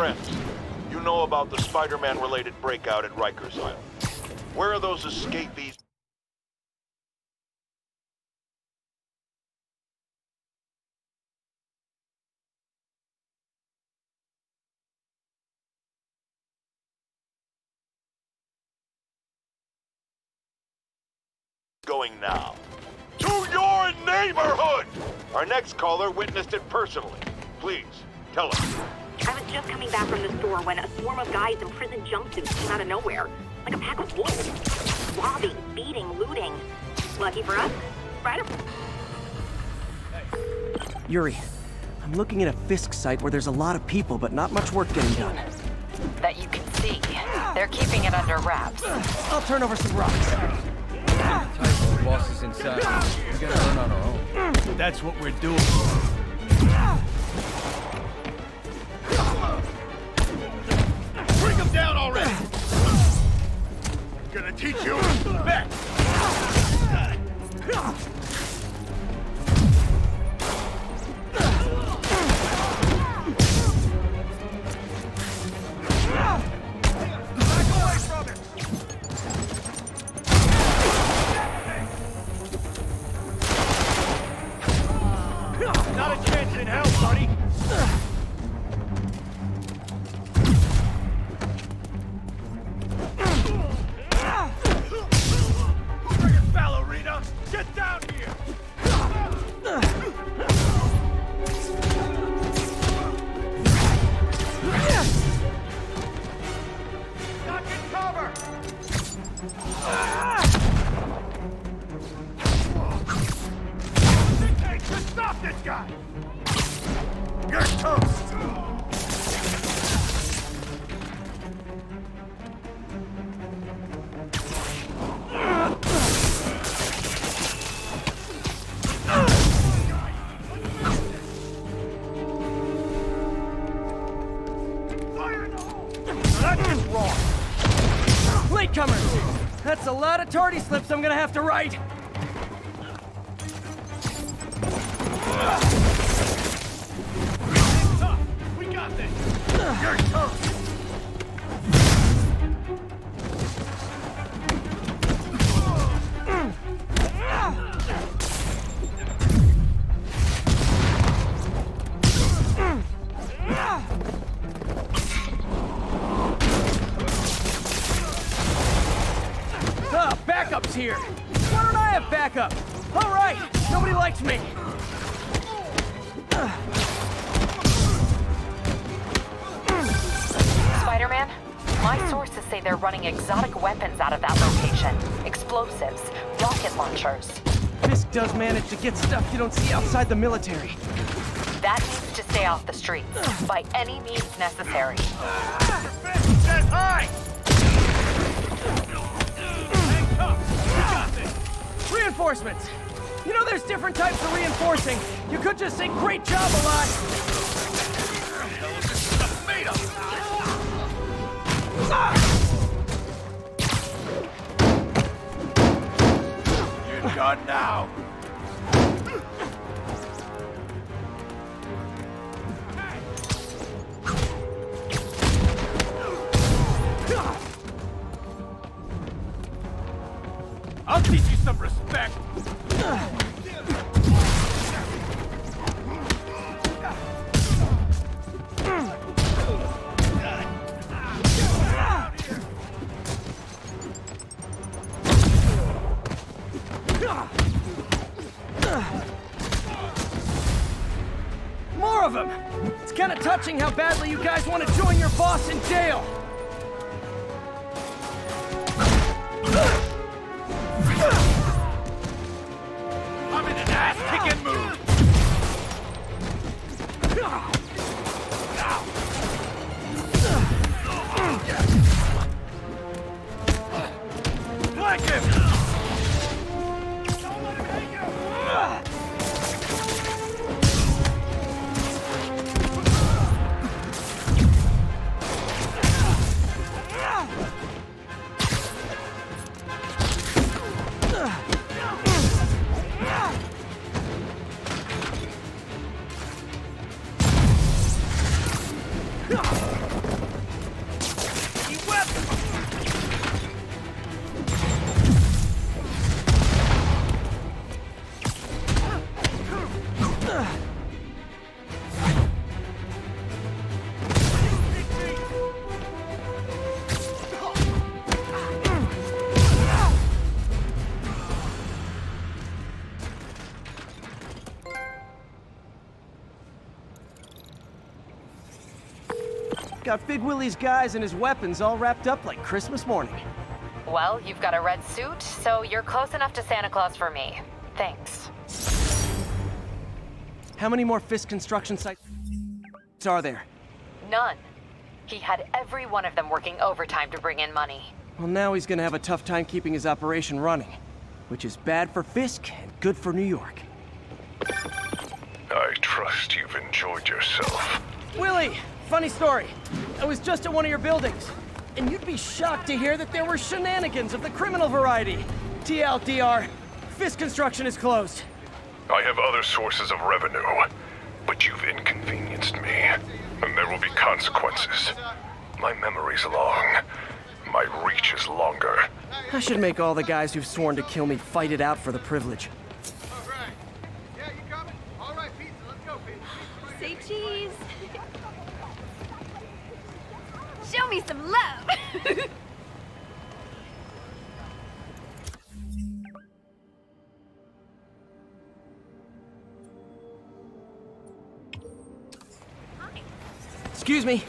Friends, you know about the Spider-Man-related breakout at Rikers Island. Where are those escapees going now? To your neighborhood! Our next caller witnessed it personally. Please, tell us. I was just coming back from the store when a swarm of guys in prison jumpsuits came out of nowhere. Like a pack of wolves. Robbing, beating, looting. Lucky for us, Spider... Yuri, I'm looking at a Fisk site where there's a lot of people, but not much work getting done. That you can see. They're keeping it under wraps. I'll turn over some rocks. The boss is inside. We're gonna run on our own. That's what we're doing. Bring him down already! Gonna teach you back! Not a chance in hell, buddy! Friggin' ballerina! Get down here! Not get cover! Dictate to stop this guy! You're toast! Fire in the hole! That's just wrong! Latecomers! That's a lot of tardy slips I'm gonna have to write! Tough! We got this! You're toast! Ah, backup's here! Why don't I have backup? Alright, nobody likes me! Spider-Man, my sources say they're running exotic weapons out of that location. Explosives, rocket launchers. Fisk does manage to get stuff you don't see outside the military. That needs to stay off the streets, by any means necessary. Says hi! Hang tough! We got this! Reinforcements! You know there's different types of reinforcing. You could just say great job a lot. What the hell is this stuff made of? You're done now! I'll teach you some respect! More of them! It's kind of touching how badly you guys want to join your boss in jail! I'm in an ass-kicking mood! Flank him! Don't let him hang you! got Big Willie's guys and his weapons all wrapped up like Christmas morning. Well, you've got a red suit, so you're close enough to Santa Claus for me. Thanks. How many more Fisk construction sites are there? None. He had every one of them working overtime to bring in money. Well, now he's gonna have a tough time keeping his operation running, which is bad for Fisk and good for New York. I trust you've enjoyed yourself. Willie, funny story. I was just at one of your buildings, and you'd be shocked to hear that there were shenanigans of the criminal variety. TLDR, Fisk construction is closed. I have other sources of revenue, but you've inconvenienced me, and there will be consequences. My memory's long. My reach is longer. I should make all the guys who've sworn to kill me fight it out for the privilege. All right. Yeah, you coming? All right, pizza. Let's go, pizza. Say cheese. Show me some love. Excuse me.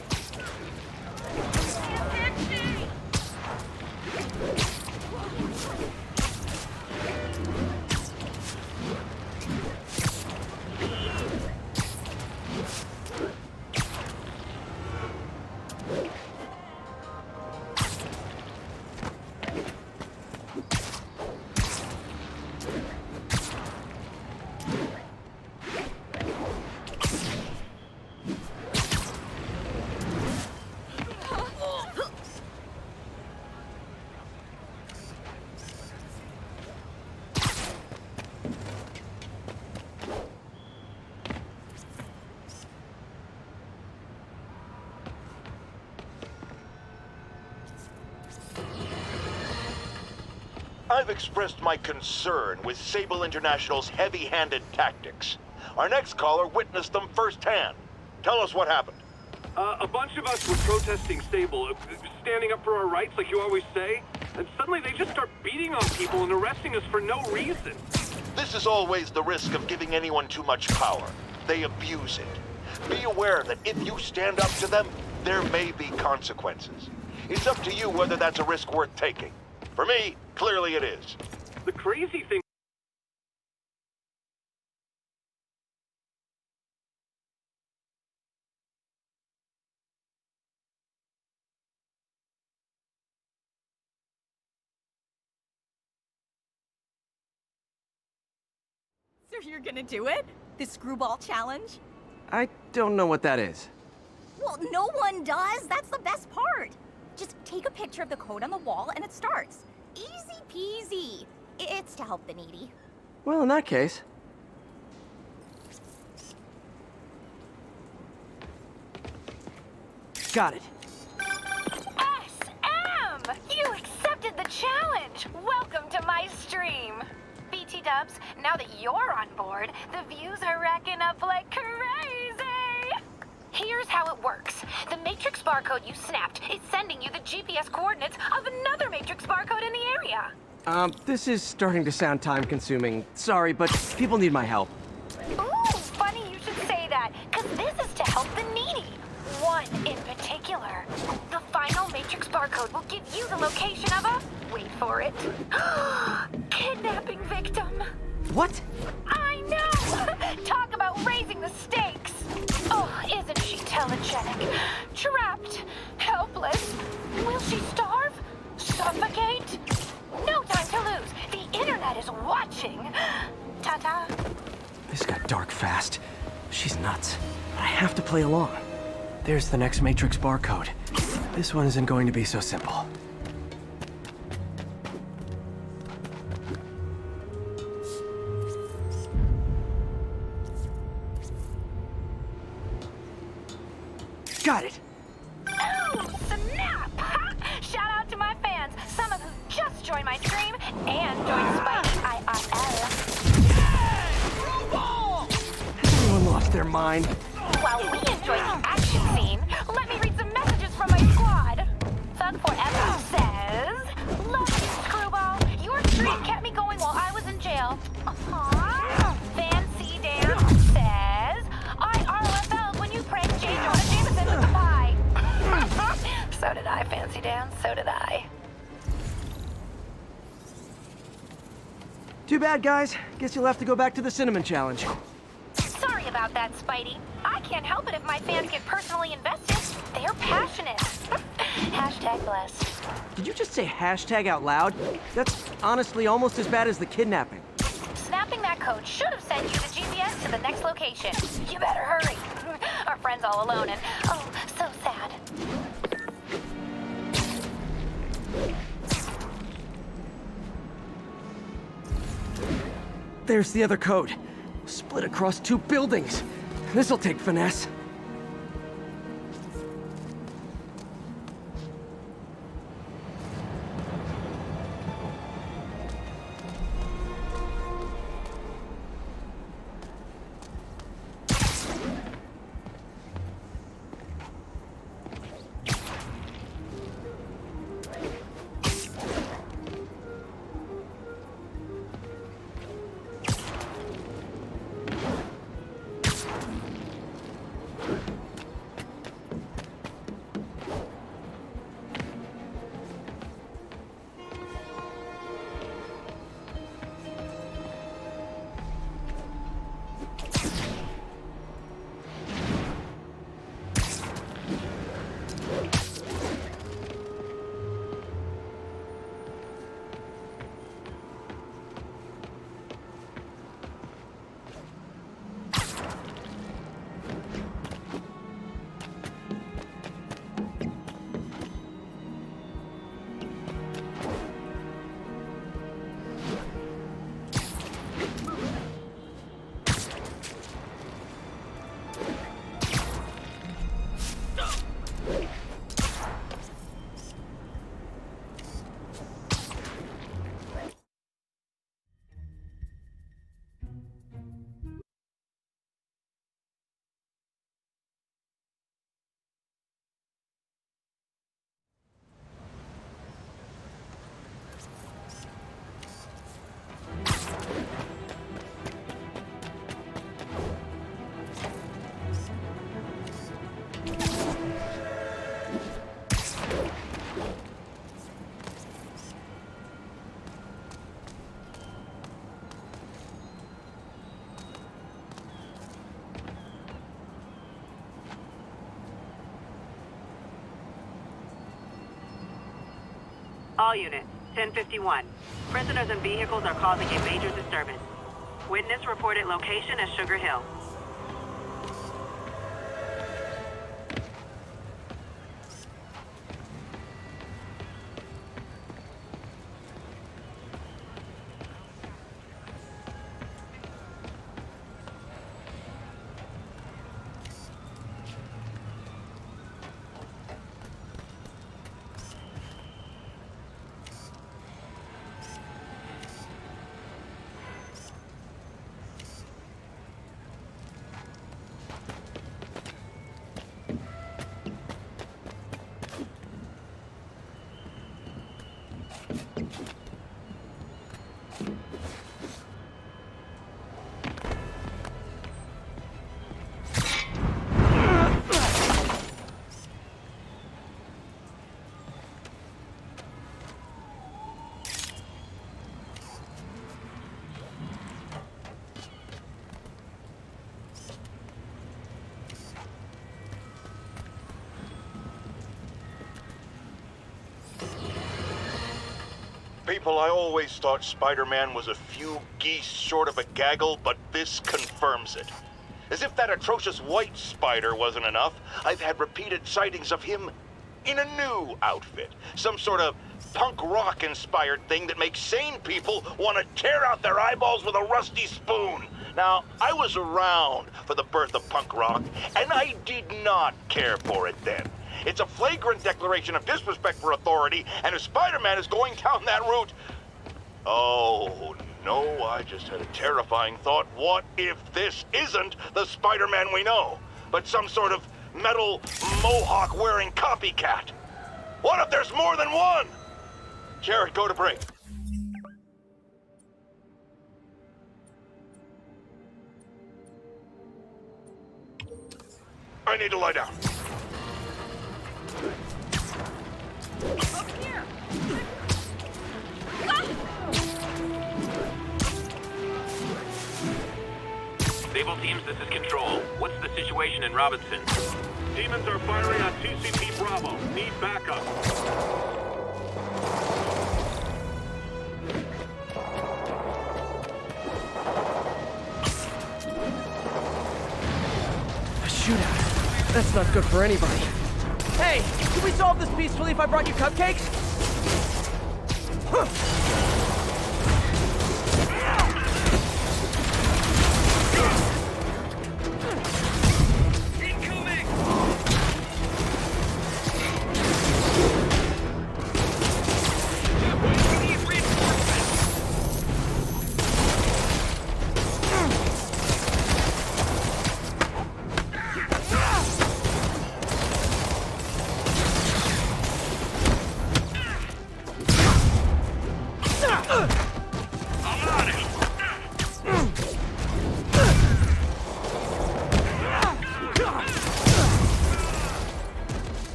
I've expressed my concern with Sable International's heavy-handed tactics. Our next caller witnessed them firsthand. Tell us what happened. A bunch of us were protesting Sable, standing up for our rights like you always say, and suddenly they just start beating on people and arresting us for no reason. This is always the risk of giving anyone too much power. They abuse it. Be aware that if you stand up to them, there may be consequences. It's up to you whether that's a risk worth taking. For me, clearly it is. The crazy thing... So you're gonna do it? The screwball challenge? I don't know what that is. Well, no one does. That's the best part. Just take a picture of the code on the wall and it starts. Easy peasy. It's to help the needy. Well, in that case... Got it. SM! You accepted the challenge! Welcome to my stream! BT Dubs, now that you're on board, the views are racking up like crazy! Here's how it works. The Matrix barcode you snapped is sending you the GPS coordinates of another Matrix barcode in the area. This is starting to sound time-consuming. Sorry, but people need my help. Ooh, funny you should say that, because this is to help the needy. One in particular. The final Matrix barcode will give you the location of a... wait for it. Kidnapping victim. What? I know! Talk about raising the stakes! Oh, isn't she telegenic? Trapped. Helpless. Will she starve? Suffocate? No time to lose. The internet is watching. Ta-ta. This got dark fast. She's nuts. But I have to play along. There's the next Matrix barcode. This one isn't going to be so simple. Got it! Oh, snap! Shout out to my fans, some of who just joined my stream and joined Spidey IRL. Everyone lost their mind. While we enjoy the action scene, let me read some messages from my squad. Thug Forever says, love you, Screwball. Your stream kept me going while I was in jail. Fancy Dan says, I RFL'd when you pranked J. Jonah Jameson with the pie. Too bad, guys. Guess you'll have to go back to the Cinnamon Challenge. Sorry about that, Spidey. I can't help it if my fans get personally invested. They're passionate. Hashtag blessed. Did you just say hashtag out loud? That's honestly almost as bad as the kidnapping. Snapping that code should have sent you the GPS to the next location. You better hurry. Our friend's all alone and, oh, so sad. There's the other code. Split across 2 buildings. This'll take finesse. All units, 1051. Prisoners and vehicles are causing a major disturbance. Witness reported location as Sugar Hill. People, I always thought Spider-Man was a few geese short of a gaggle, but this confirms it. As if that atrocious white spider wasn't enough, I've had repeated sightings of him in a new outfit. Some sort of punk rock-inspired thing that makes sane people want to tear out their eyeballs with a rusty spoon. Now, I was around for the birth of punk rock, and I did not care for it then. It's a flagrant declaration of disrespect for authority, and if Spider-Man is going down that route... Oh, no, I just had a terrifying thought. What if this isn't the Spider-Man we know, but some sort of metal mohawk-wearing copycat? What if there's more than one? Jared, go to break. I need to lie down. Up here! Sable teams, this is Control. What's the situation in Robinson? Demons are firing on TCP Bravo. Need backup. A shootout. That's not good for anybody. Hey, can we solve this peacefully if I brought you cupcakes? Huh.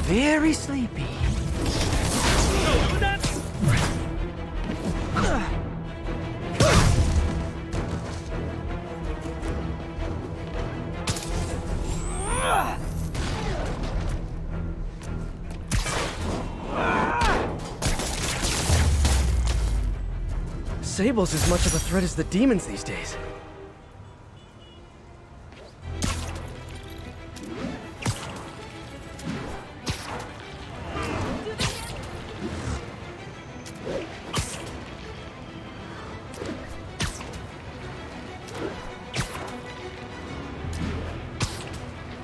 Very sleepy. Sable's as much of a threat as the demons these days.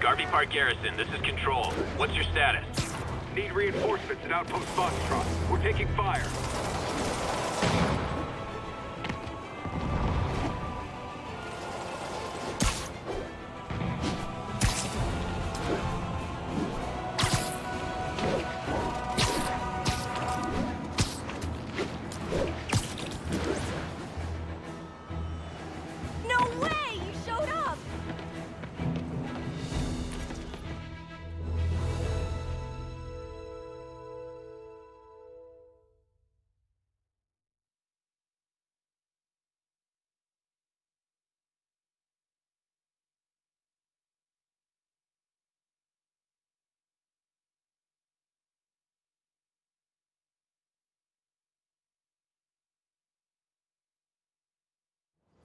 Garvey Park Garrison, this is Control. What's your status? Need reinforcements at Outpost Foxtrot. We're taking fire. No way! You showed up!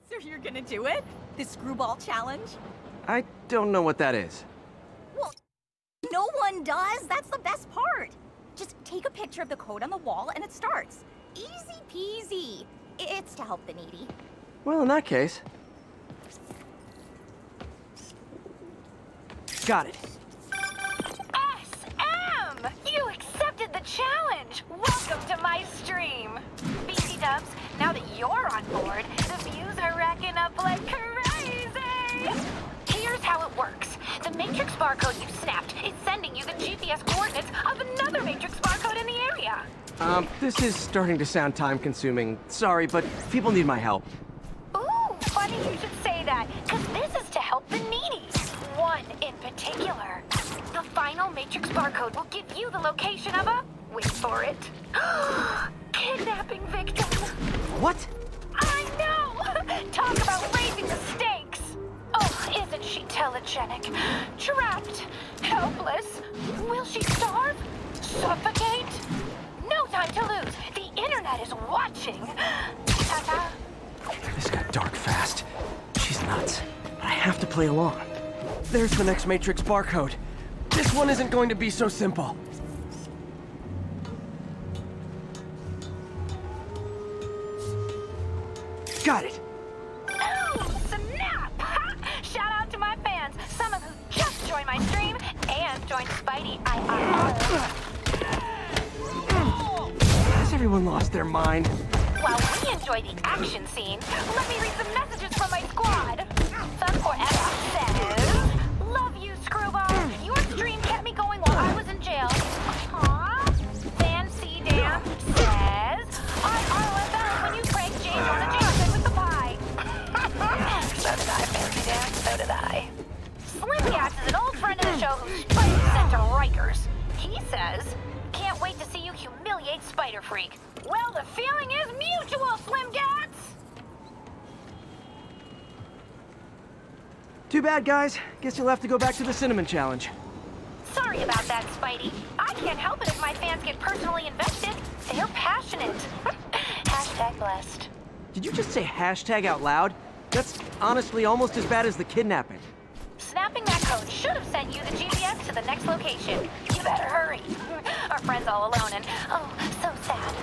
So you're gonna do it? This screwball challenge? I don't know what that is. Well, no one does. That's the best part. Just take a picture of the code on the wall and it starts. Easy peasy. It's to help the needy. Well, in that case... Got it. SM! You accepted the challenge! Welcome to my stream! BT Dubs, now that you're on board, the views are racking up like crazy! Here's how it works. The Matrix barcode you snapped is sending you the GPS coordinates of another Matrix barcode in the area. This is starting to sound time-consuming. Sorry, but people need my help. Ooh, funny you should say that, because this is to help the needy. One in particular. The final Matrix barcode will give you the location of a... wait for it. Kidnapping victim. What? I know! Talk about raising the stakes. Oh, isn't she telegenic? Trapped. Helpless. Will she starve? Suffocate? No time to lose. The internet is watching. Ta-ta. This got dark fast. She's nuts. But I have to play along. There's the next Matrix barcode. This one isn't going to be so simple. Got it. Oh, snap! Shout out to my fans, some of who just joined my stream and joined Spidey IRL. Has everyone lost their mind? While we enjoy the action scene, let me read some messages from my squad. Thug Forever says, "Love you, Screwball. Your stream kept me going while I was in jail." Aww. Fancy Dam says, "I ROFL when you pranked James on a jail with the pie." So did I, Fancy Dam. So did I. Slim Gas is an old friend of the show who Spidey sent to Rikers. He says, "Can't wait to see you humiliate Spider Freak." Well, the feeling is mutual, Slim Gats! Too bad, guys. Guess you'll have to go back to the Cinnamon Challenge. Sorry about that, Spidey. I can't help it if my fans get personally invested. They're passionate. Hashtag blessed. Did you just say hashtag out loud? That's honestly almost as bad as the kidnapping. Snapping that code should have sent you the GPS to the next location. You better hurry. Our friend's all alone and, oh, so sad.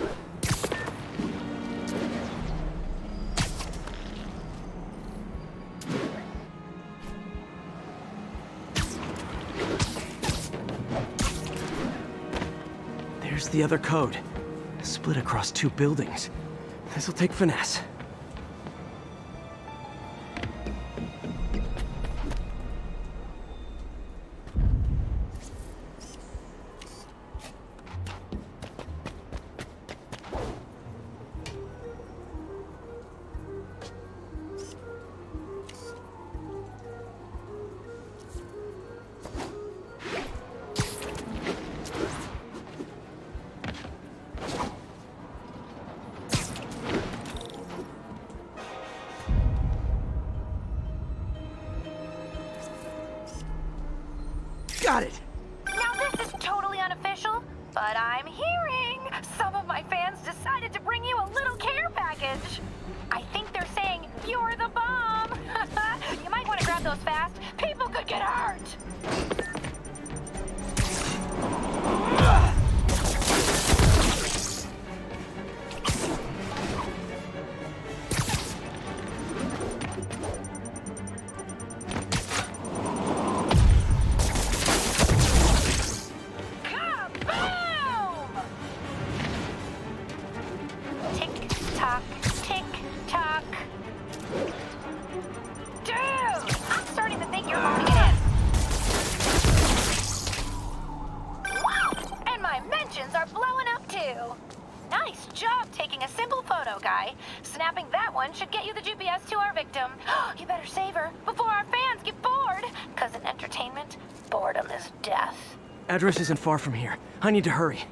There's the other code. Split across 2 buildings. This'll take finesse. Got it! Now this is totally unofficial, but I'm hearing some of my fans decided to bring you a little care package. I think they're saying you're the bomb. You might want to grab those fast. People could get hurt. Snapping that one should get you the GPS to our victim. You better save her before our fans get bored. Because in entertainment, boredom is death. Address isn't far from here. I need to hurry.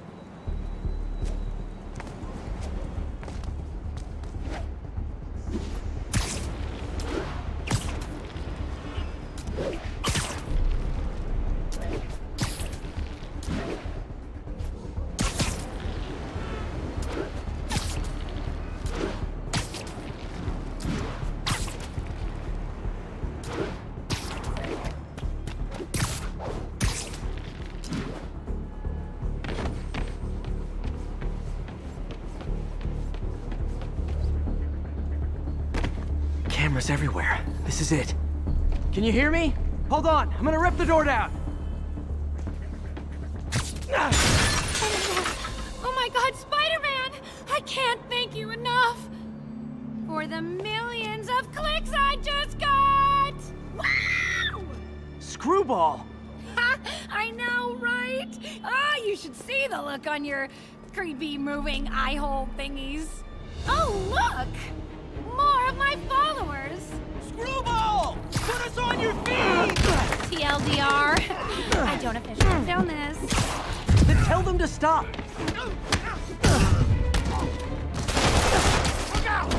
Cameras everywhere. This is it. Can you hear me? Hold on, I'm gonna rip the door down. Oh my God, Spider-Man! I can't thank you enough for the millions of clicks I just got! Wow! Screwball! Ha! I know, right? Ah, you should see the look on your creepy moving eye hole thingies. Oh, look! More of my followers! Screwball! Put us on your feet! TLDR. I don't officially condone this. Then tell them to stop. Look out!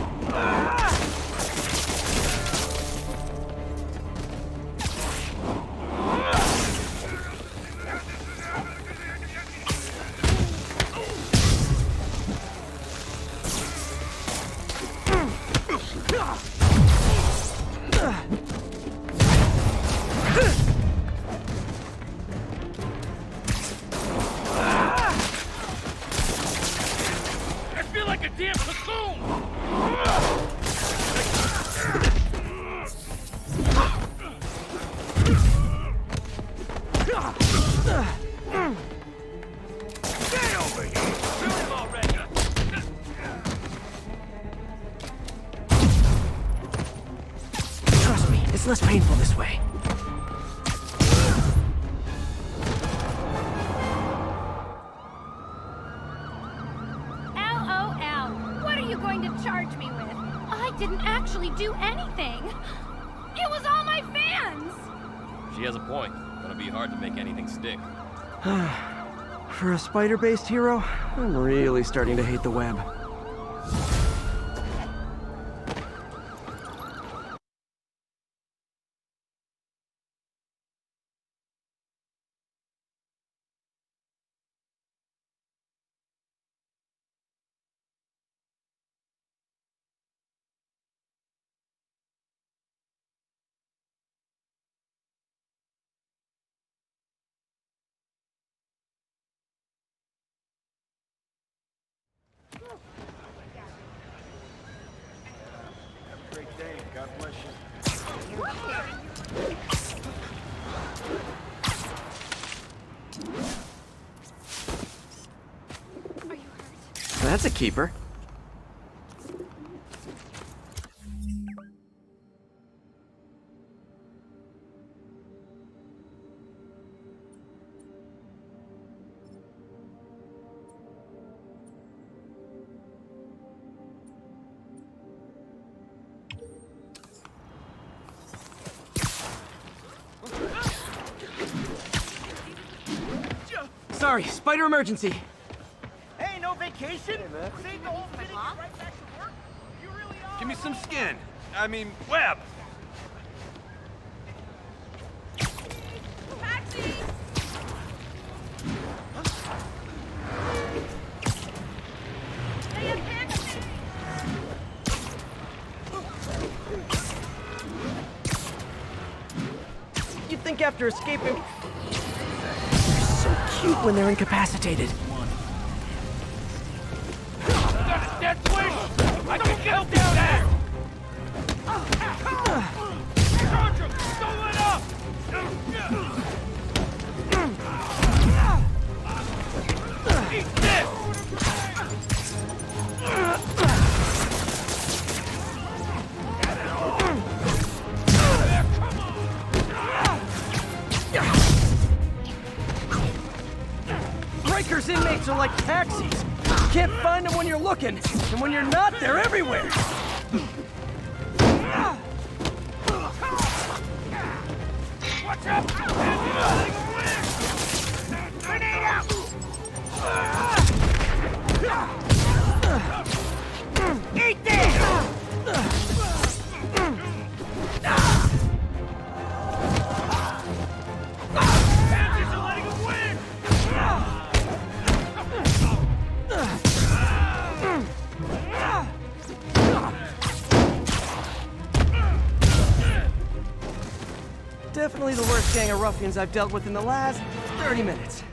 It's less painful this way. LOL. What are you going to charge me with? I didn't actually do anything. It was all my fans. She has a point. Gonna be hard to make anything stick. For a spider-based hero, I'm really starting to hate the web. Great day. God bless you. That's a keeper. Sorry, spider emergency. Hey, no vacation? Save the whole city, get right back to work? You really are? Give me some skin. I mean, web. Taxi! They attacked me! You'd think after escaping... They're so cute when they're incapacitated. Dead switch! I can help you there! Charge him! Don't let up! Eat this! Rikers inmates are like taxis. You can't find them when you're looking, and when you're not, they're everywhere. Watch out! Grenade out! Eat this! Panthers are letting him win! Definitely the worst gang of ruffians I've dealt with in the last 30 minutes.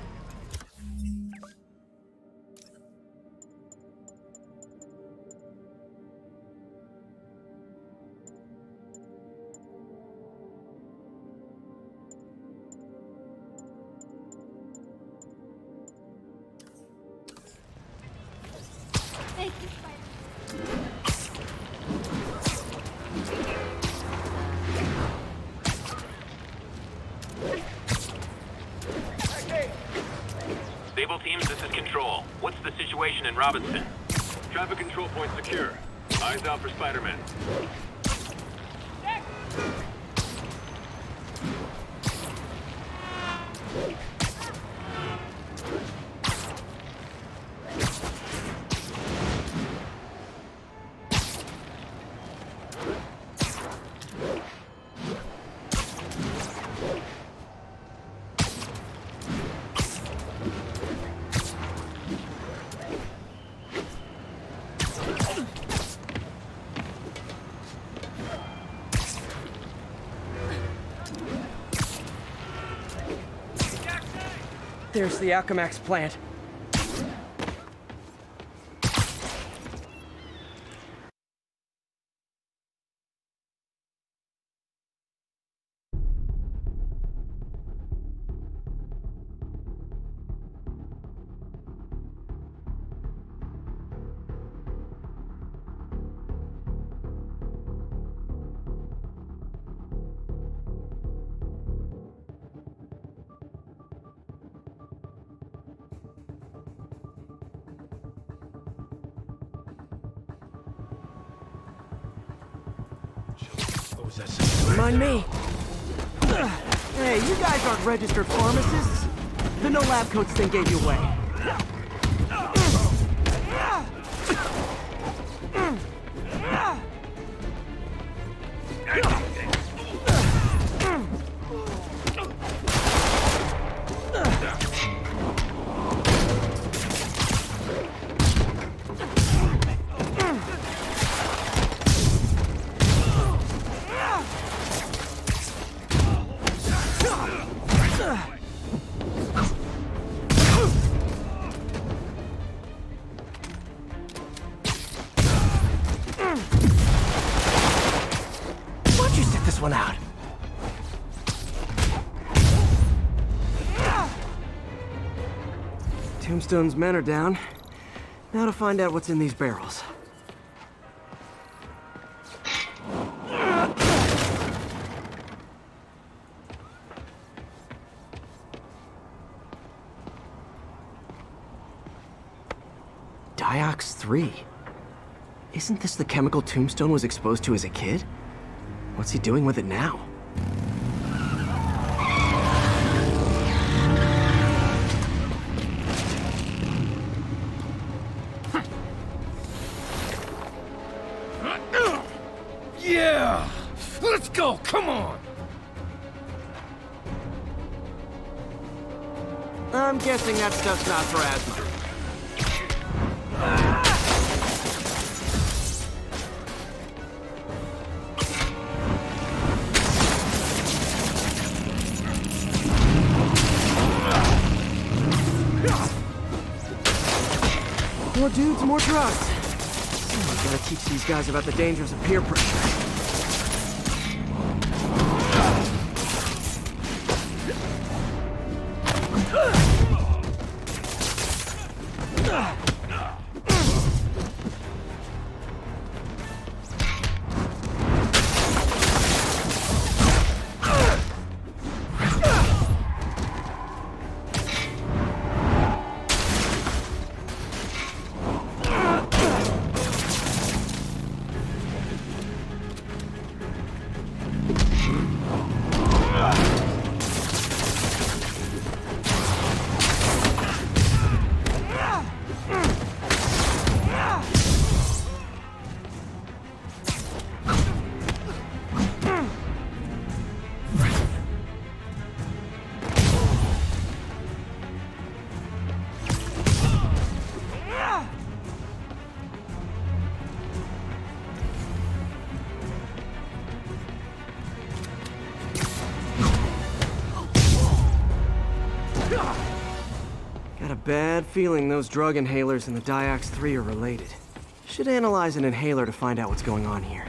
Thank you, Spider. Stable teams, this is Control. What's the situation in Robinson? Traffic control point secure. Eyes out for Spiderman. There's the Alchemax plant. Mind me. Hey, you guys aren't registered pharmacists. The no lab coats thing gave you away. Why'd you sit this one out? Tombstone's men are down. Now to find out what's in these barrels. Diox 3. Isn't this the chemical Tombstone was exposed to as a kid? What's he doing with it now? Yeah! Let's go, come on! I'm guessing that stuff's not for asthma. More dudes, more drugs. Someone's gotta teach these guys about the dangers of peer pressure. Got a bad feeling those drug inhalers and the Diox 3 are related. Should analyze an inhaler to find out what's going on here.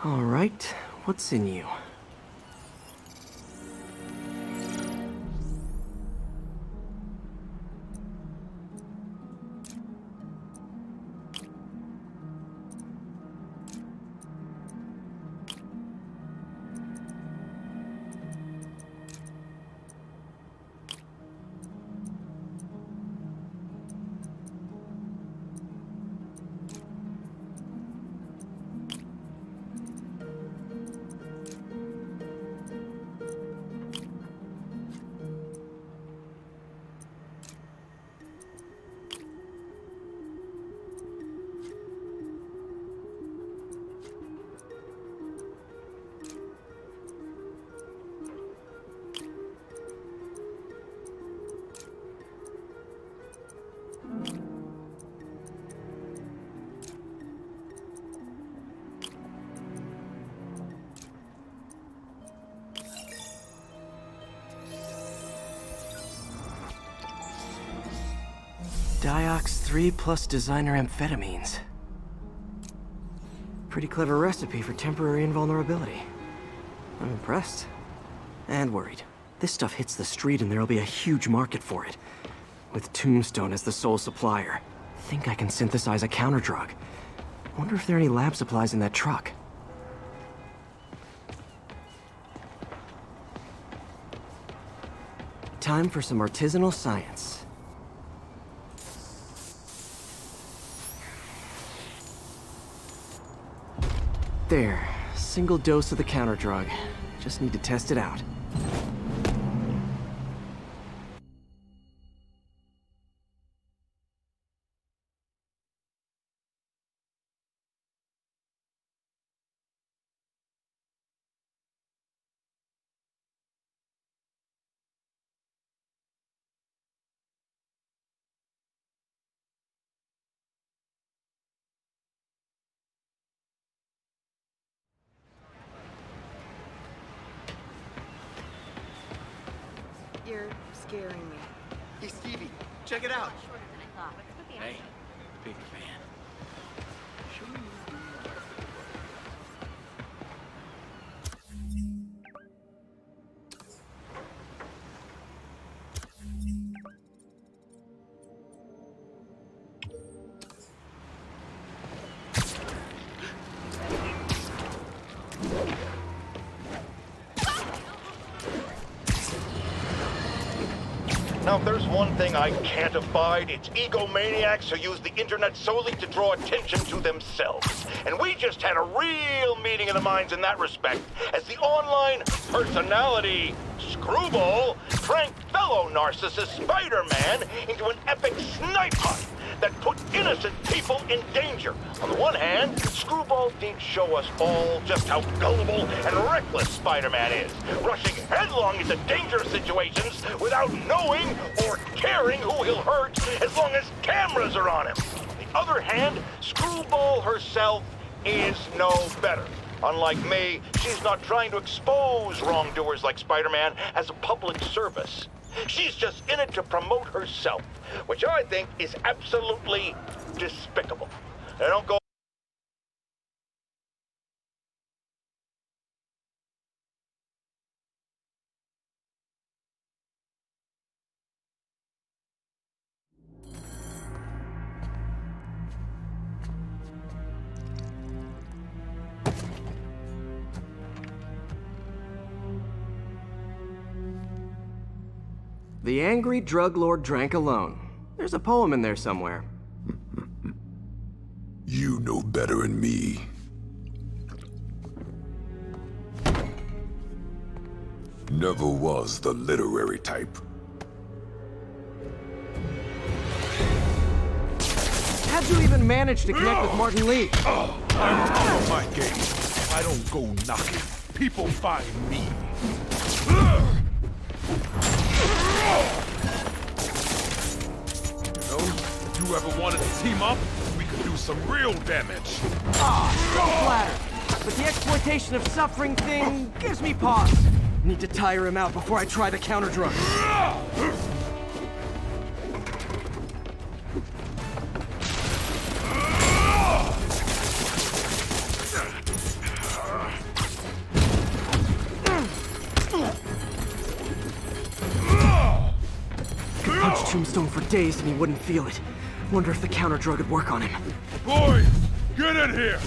All right, what's in you? Diox 3 plus designer amphetamines. Pretty clever recipe for temporary invulnerability. I'm impressed. And worried. This stuff hits the street and there'll be a huge market for it. With Tombstone as the sole supplier. Think I can synthesize a counter-drug. Wonder if there are any lab supplies in that truck. Time for some artisanal science. There. Single dose of the counter-drug. Just need to test it out. You're scaring me. Hey, Stevie, check it out. Hey, big fan. Now, if there's one thing I can't abide, it's egomaniacs who use the internet solely to draw attention to themselves. And we just had a real meeting of the minds in that respect, as the online personality Screwball pranked fellow narcissist Spiderman into an epic snipe hunt that put innocent people in danger. On the one hand, Screwball did show us all just how gullible and reckless Spider-Man is, rushing headlong into dangerous situations without knowing or caring who he'll hurt as long as cameras are on him. On the other hand, Screwball herself is no better. Unlike me, she's not trying to expose wrongdoers like Spider-Man as a public service. She's just in it to promote herself, which I think is absolutely despicable. Now, don't go... The angry drug lord drank alone. There's a poem in there somewhere. You know better than me. Never was the literary type. How'd you even manage to connect with Martin Lee? I'm top of my game. I don't go knocking. People find me. You know, if you ever wanted to team up, we could do some real damage. So flattered. But the exploitation of suffering thing gives me pause. Need to tire him out before I try the counter drug. Punch Tombstone for days and he wouldn't feel it. Wonder if the counter drug would work on him. Boys, get in here!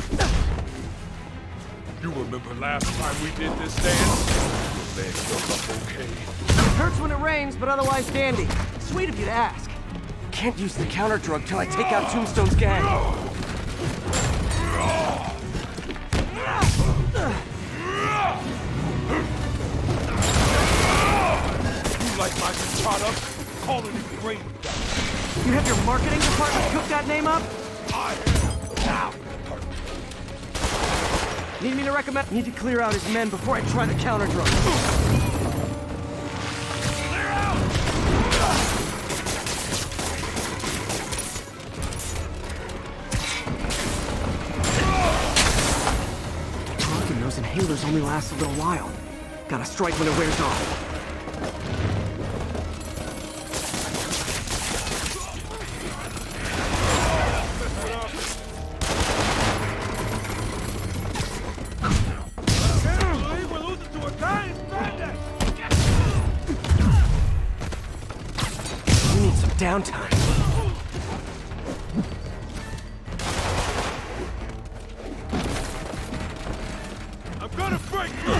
You remember last time we did this dance? Your leg goes up okay. It hurts when it rains, but otherwise dandy. Sweet of you to ask. Can't use the counter drug till I take out Tombstone's gang. You like my katana? Call it a great. You have your marketing department cook that name up? I am now. Need me to recommend? Need to clear out his men before I try the counter drug. Clear out! Drug and those inhalers only last a little while. Gotta strike when it wears off. downtime. I'm gonna break you!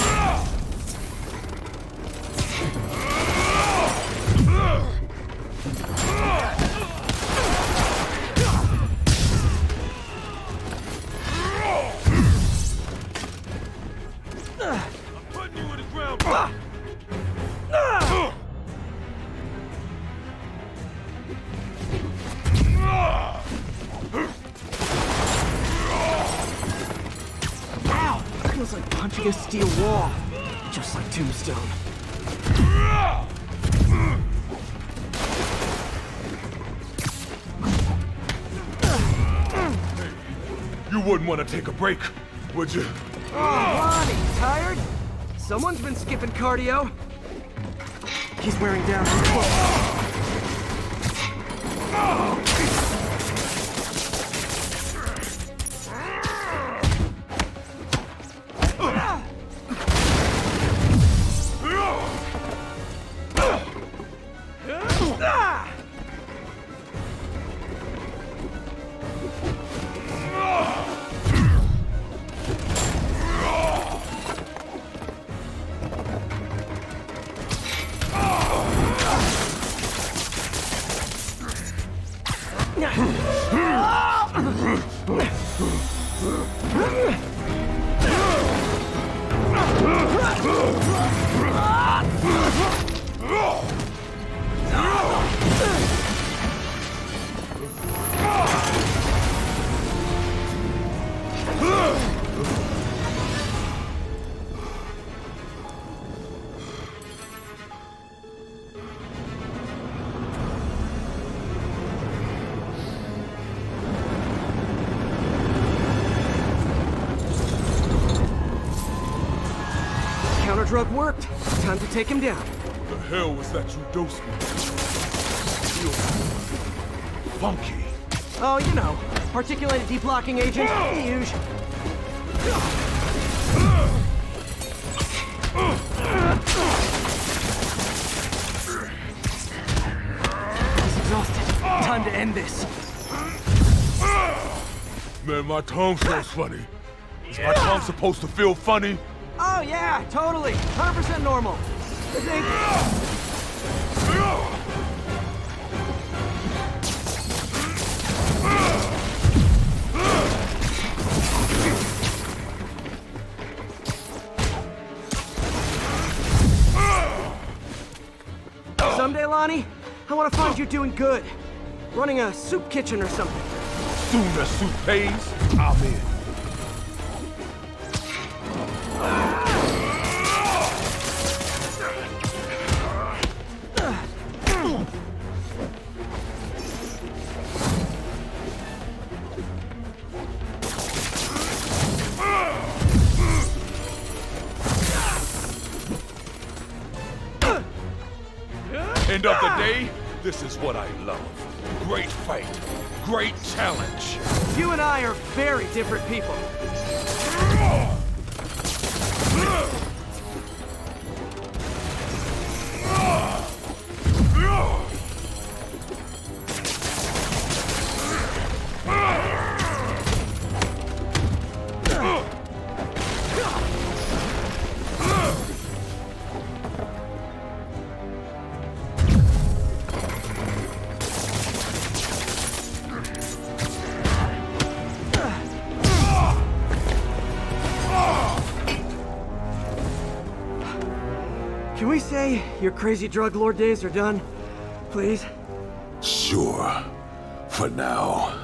I'm putting you in the ground. Ow! Feels like punching a steel wall. Just like Tombstone. You wouldn't want to take a break, would you? Oh, Lonnie, tired? Someone's been skipping cardio. He's wearing down his clothes. Counter-drug worked. Time to take him down. The hell was that you dosed me? Feels funky. Oh, you know, articulated deblocking agent. Huge. He's exhausted. Time to end this. Man, my tongue feels funny. Is my tongue supposed to feel funny? Oh yeah, totally. 100% normal. I think. Someday, Lonnie, I want to find you doing good. Running a soup kitchen or something. Soon as soup pays, I'm in. End of the day, this is what I love. Great fight, great challenge. You and I are very different people. Can we say your crazy drug lord days are done? Please? Sure. For now.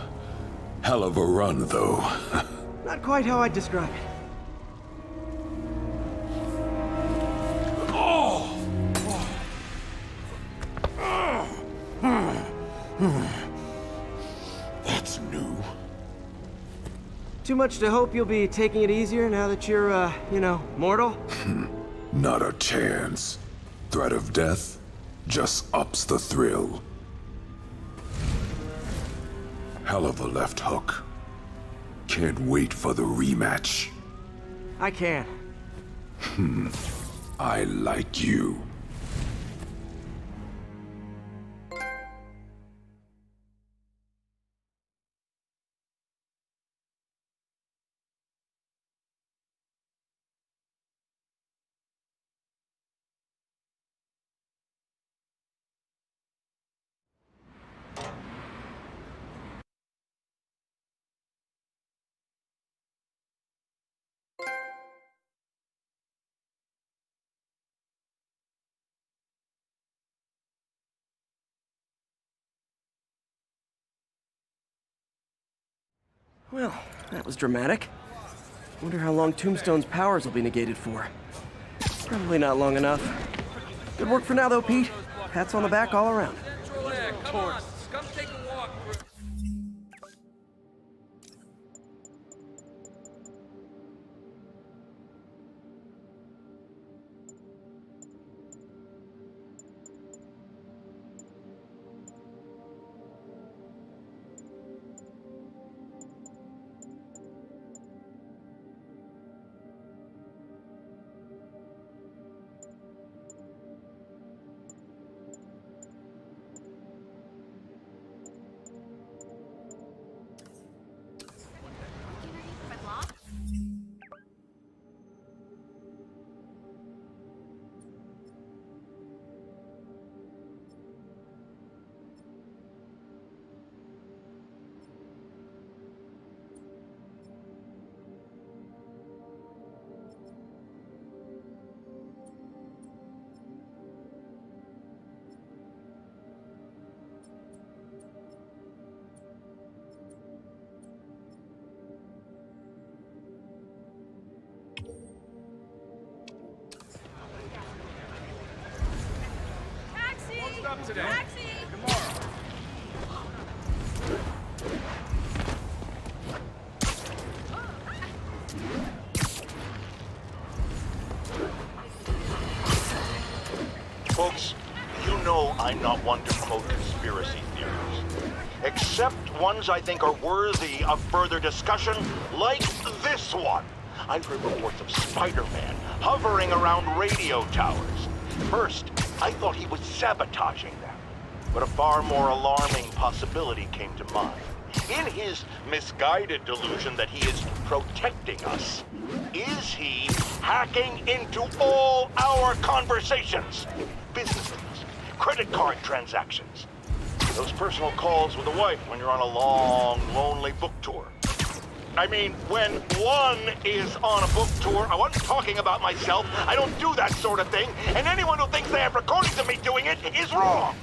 Hell of a run, though. Not quite how I'd describe it. That's new. Too much to hope you'll be taking it easier now that you're, you know, mortal? Not a chance. Threat of death just ups the thrill. Hell of a left hook. Can't wait for the rematch. I can. I like you. Well, that was dramatic. Wonder how long Tombstone's powers will be negated for. Probably not long enough. Good work for now, though, Pete. Pats on the back all around. Come on, come take a walk. Taxi! Today. Taxi! Tomorrow. Folks, you know I'm not one to promote conspiracy theories. Except ones I think are worthy of further discussion, like this one. I've heard reports of Spiderman hovering around radio towers. First, I thought he was sabotaging them, but a far more alarming possibility came to mind. In his misguided delusion that he is protecting us, is he hacking into all our conversations? Business deals, credit card transactions, those personal calls with the wife when you're on a long, lonely book tour. I mean, when one is on a book tour, I wasn't talking about myself. I don't do that sort of thing, and anyone who thinks they have recordings of me doing it is wrong.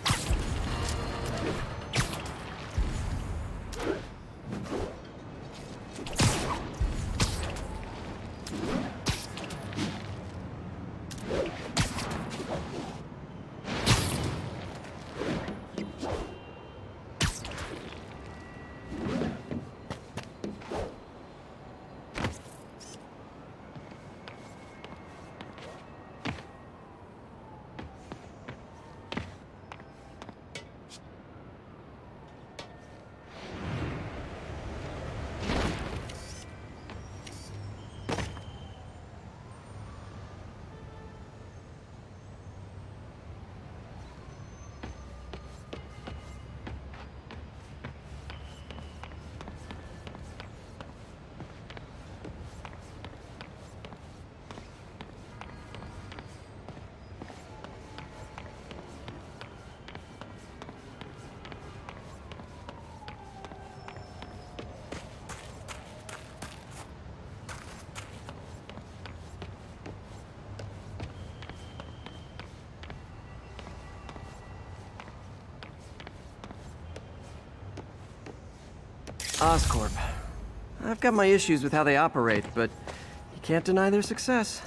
Oscorp. I've got my issues with how they operate, but you can't deny their success.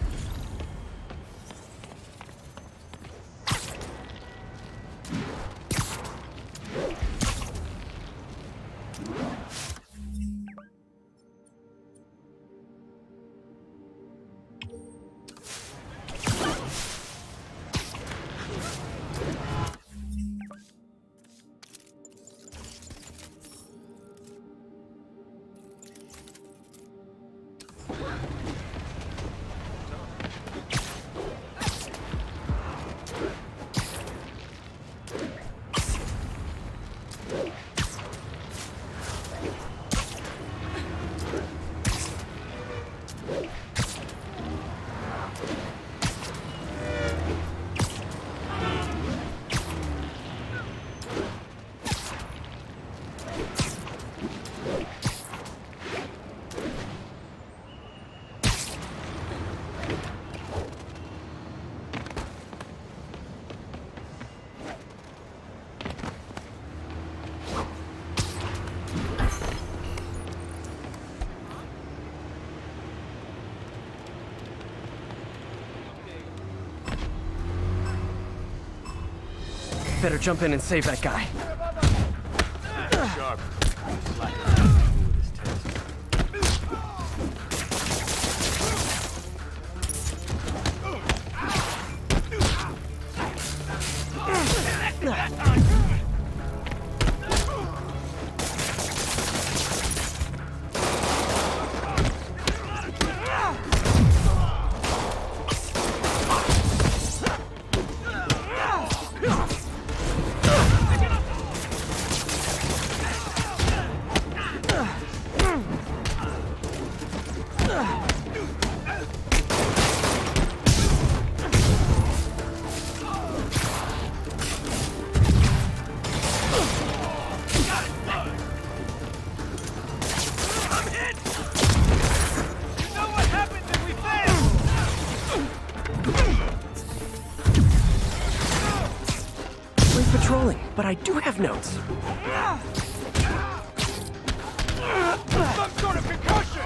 Better jump in and save that guy. Sharp. Patrolling, but I do have notes. Some sort of concussion!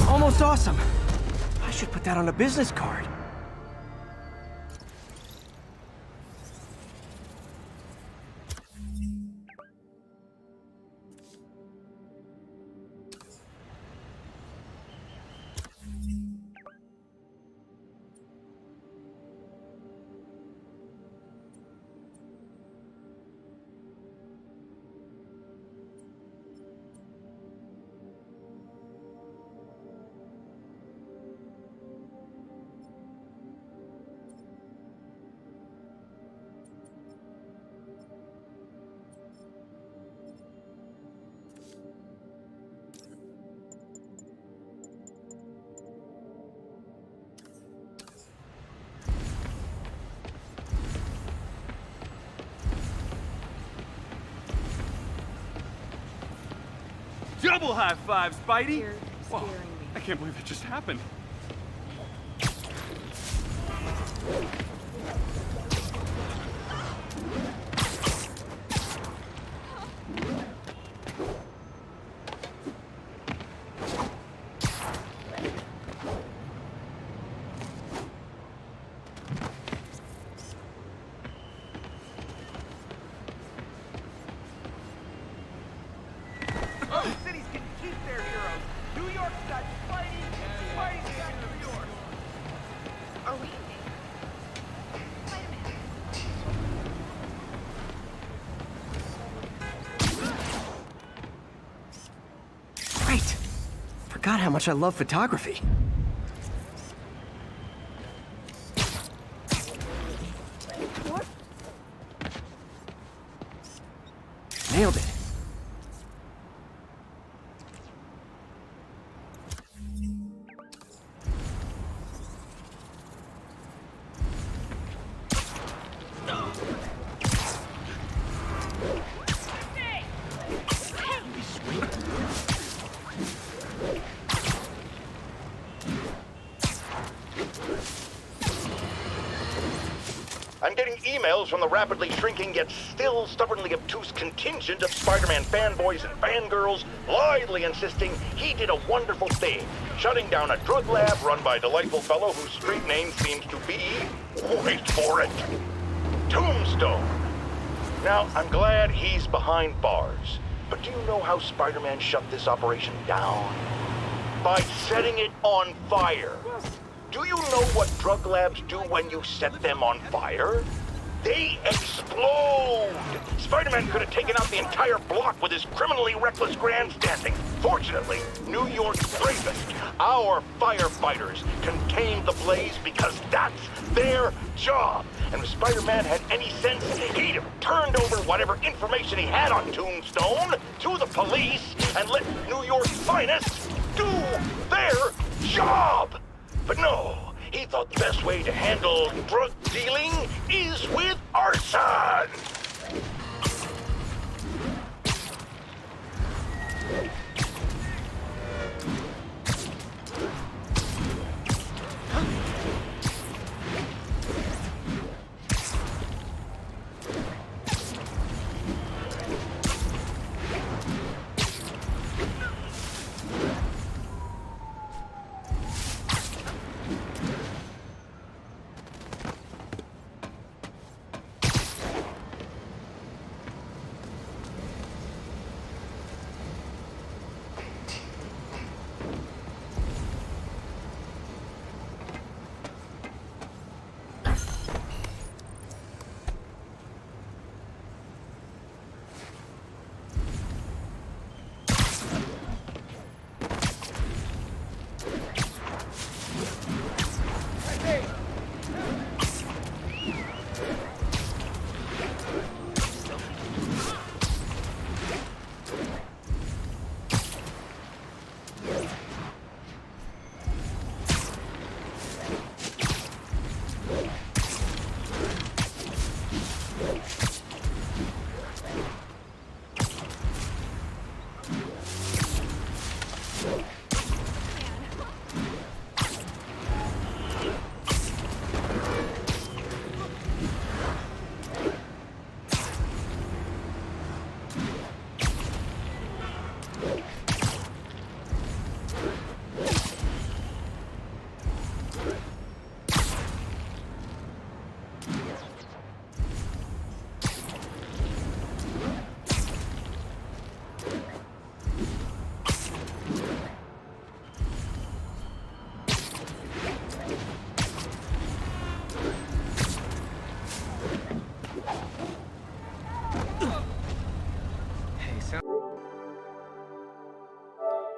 Almost awesome. I should put that on a business card. Double high five, Spidey! You're Whoa, scaring me. I can't believe it just happened. Cities can keep their heroes. New York's got Spidey, Spidey's got New York. Are we? Right. Forgot how much I love photography. Nailed it. I'm getting emails from the rapidly shrinking yet still stubbornly obtuse contingent of Spider-Man fanboys and fangirls blithely insisting he did a wonderful thing, shutting down a drug lab run by a delightful fellow whose street name seems to be, wait for it, Tombstone. Now, I'm glad he's behind bars, but do you know how Spider-Man shut this operation down? By setting it on fire. Do you know what drug labs do when you set them on fire? They explode! Spider-Man could have taken out the entire block with his criminally reckless grandstanding. Fortunately, New York's bravest, our firefighters, contained the blaze because that's their job. And if Spider-Man had any sense, he'd have turned over whatever information he had on Tombstone to the police and let New York's finest do their job. But no. He thought the best way to handle drug dealing is with arson!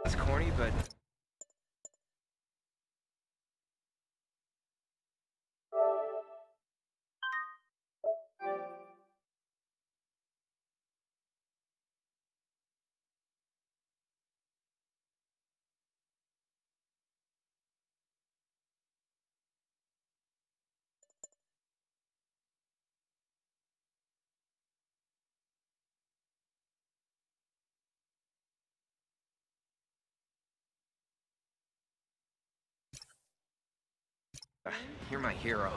That's corny, but... You're my hero.